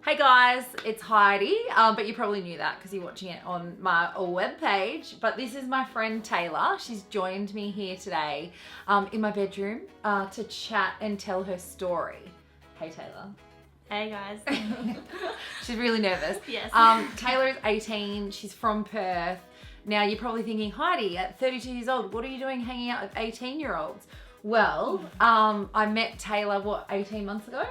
Hey guys, it's Heidi, but you probably knew that because you're watching it on my webpage. But this is my friend Taylor. She's joined me here today in my bedroom to chat and tell her story. Hey Taylor. Hey guys. She's really nervous. Yes. Taylor is 18, she's from Perth. Now you're probably thinking, Heidi, at 32 years old, what are you doing hanging out with 18-year-olds? Well, I met Taylor, 18 months ago?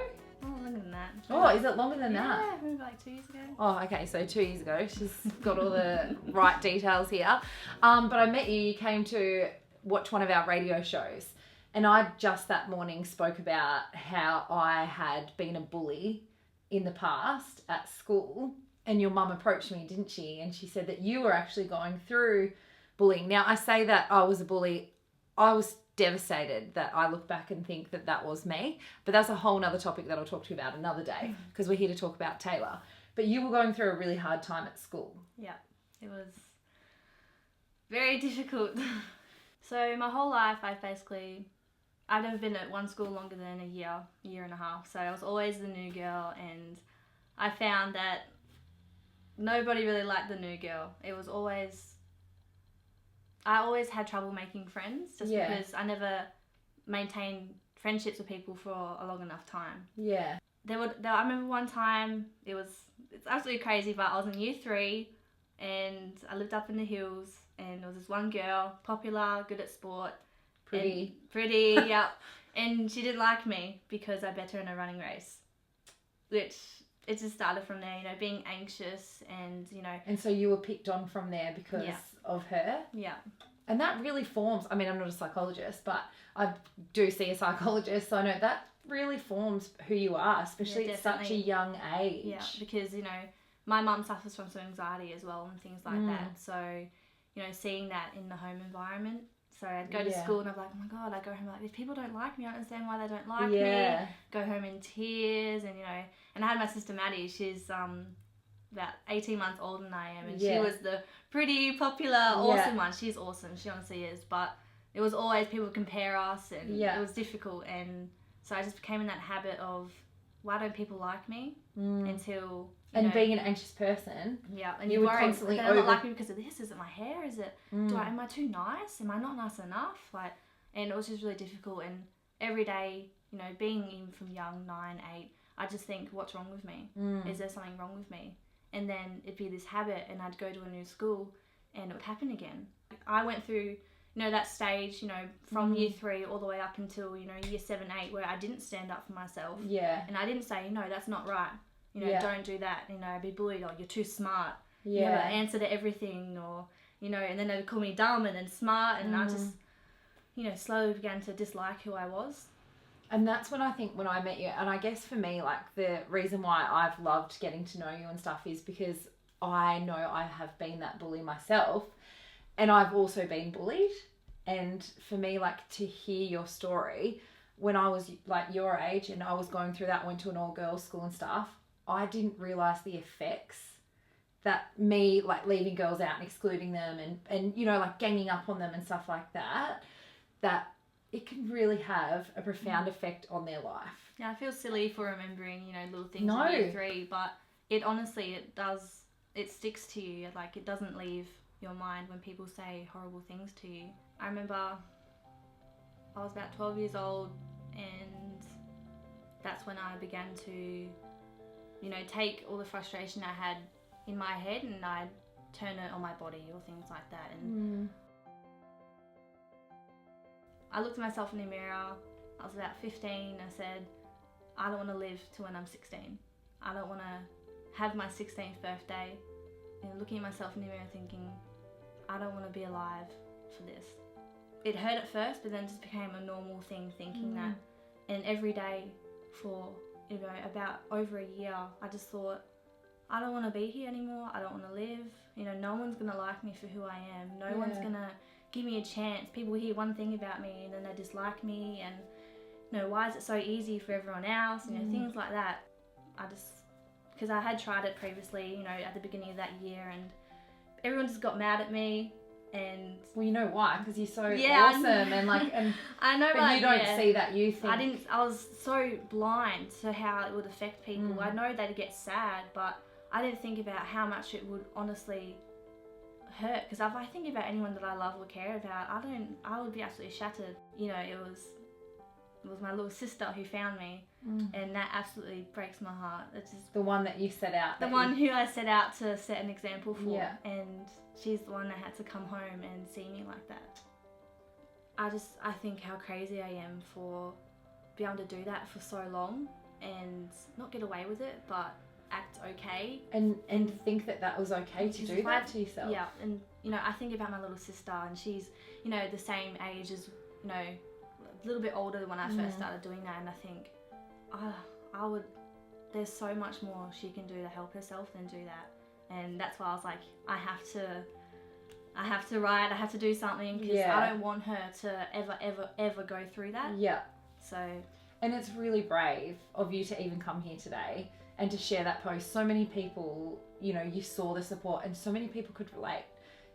Oh, longer than that. Oh, is it longer than that? Yeah, maybe like 2 years ago. Oh, okay, so 2 years ago. She's got all the right details here. But I met you, you came to watch one of our radio shows. And I just that morning spoke about how I had been a bully in the past at school. And your mum approached me, didn't she? And she said that you were actually going through bullying. Now, I say that I was a bully. I was devastated that I look back and think that that was me. But that's a whole nother topic that I'll talk to you about another day because we're here to talk about Taylor. But you were going through a really hard time at school. Yeah, it was very difficult. So my whole life, I've never been at one school longer than a year and a half. So I was always the new girl, and I found that nobody really liked the new girl. I always had trouble making friends because I never maintained friendships with people for a long enough time. Yeah. I remember one time, it's absolutely crazy, but I was in year 3 and I lived up in the hills, and there was this one girl, popular, good at sport. Pretty, yeah. And she didn't like me because I bet her in a running race. Which, it just started from there, being anxious and, And so you were picked on from there because of her? Yeah. And that really forms, I'm not a psychologist, but I do see a psychologist, so I know that really forms who you are, especially at such a young age. Yeah, because, my mum suffers from some anxiety as well and things like that. So, seeing that in the home environment. So I'd go to school and I'd be like, oh my God, I go home like, if people don't like me, I don't understand why they don't like me. Go home in tears and, and I had my sister Maddie, she's about 18 months older than I am, and she was the pretty popular, awesome one. She's awesome, she honestly is, but it was always people compare us, and it was difficult, and so I just became in that habit of, why don't people like me until... being an anxious person. Yeah, and you you're would worried, constantly they don't like me because of this. Is it my hair? Is it, am I too nice? Am I not nice enough? And it was just really difficult, and every day, being even from young, 9, 8, I just think, what's wrong with me? Is there something wrong with me? And then it'd be this habit, and I'd go to a new school and it would happen again. I went through, that stage, from year 3 all the way up until, year 7, 8, where I didn't stand up for myself. Yeah. And I didn't say, no, that's not right. Don't do that. I'd be bullied, or you're too smart. Yeah. You have an answer to everything, or, and then they'd call me dumb and then smart, and I just, slowly began to dislike who I was. And that's when I met you, and I guess for me, the reason why I've loved getting to know you and stuff is because I know I have been that bully myself, and I've also been bullied. And for me, to hear your story, when I was your age and I was going through that, went to an all-girls school and stuff, I didn't realise the effects that me, leaving girls out and excluding them and ganging up on them and stuff like that, that it can really have a profound effect on their life. Yeah, I feel silly for remembering, little things in year 3, but it honestly, it sticks to you. It doesn't leave your mind when people say horrible things to you. I remember I was about 12 years old, and that's when I began to, take all the frustration I had in my head and I'd turn it on my body or things like that. And I looked at myself in the mirror. I was about 15. I said, I don't want to live to when I'm 16. I don't want to have my 16th birthday and looking at myself in the mirror thinking, I don't want to be alive for this. It hurt at first, but then it just became a normal thing, thinking that. And every day for, about over a year, I just thought, I don't want to be here anymore. I don't want to live. No one's going to like me for who I am. No one's going to give me a chance. People hear one thing about me and then they dislike me, and why is it so easy for everyone else? Things like that. Because I had tried it previously, at the beginning of that year, and everyone just got mad at me. And well, you know why? Because you're so Yeah, awesome and like, and I know, but you don't yeah. see that. You think I was so blind to how it would affect people. I know that it gets sad, but I didn't think about how much it would honestly hurt. Because if I think about anyone that I love or care about, I would be absolutely shattered. You know, it was my little sister who found me, and that absolutely breaks my heart. It's just the one that you set out. the one who I set out to set an example for, Yeah. and she's the one that had to come home and see me like that. I think how crazy I am for being able to do that for so long and not get away with it, but act okay. And think that was okay to do that to yourself. Yeah, and you know, I think about my little sister, and she's, you know, the same age as, you know, a little bit older when I first started doing that, and I think, there's so much more she can do to help herself than do that. And that's why I was like, I have to write, I have to do something, because I don't want her to ever go through that. Yeah. So. And it's really brave of you to even come here today and to share that post. So many people, you know, you saw the support, and so many people could relate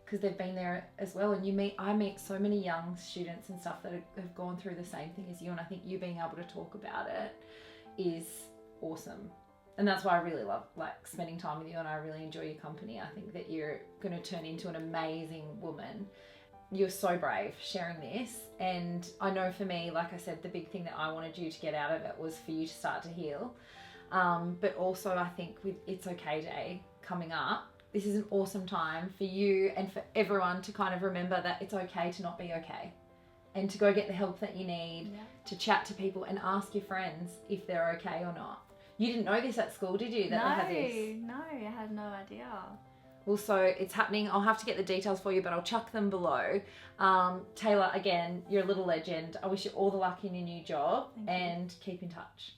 because they've been there as well. And I meet so many young students and stuff that have gone through the same thing as you. And I think you being able to talk about it is awesome. And that's why I really love like spending time with you, and I really enjoy your company. I think that you're going to turn into an amazing woman. You're so brave sharing this. And I know for me, like I said, the big thing that I wanted you to get out of it was for you to start to heal. But also I think with It's Okay Day coming up, this is an awesome time for you and for everyone to kind of remember that it's okay to not be okay, and to go get the help that you need, to chat to people and ask your friends if they're okay or not. You didn't know this at school, did you? That they had this? No, I had no idea. Well, so it's happening. I'll have to get the details for you, but I'll chuck them below. Taylor, again, you're a little legend. I wish you all the luck in your new job, and keep in touch.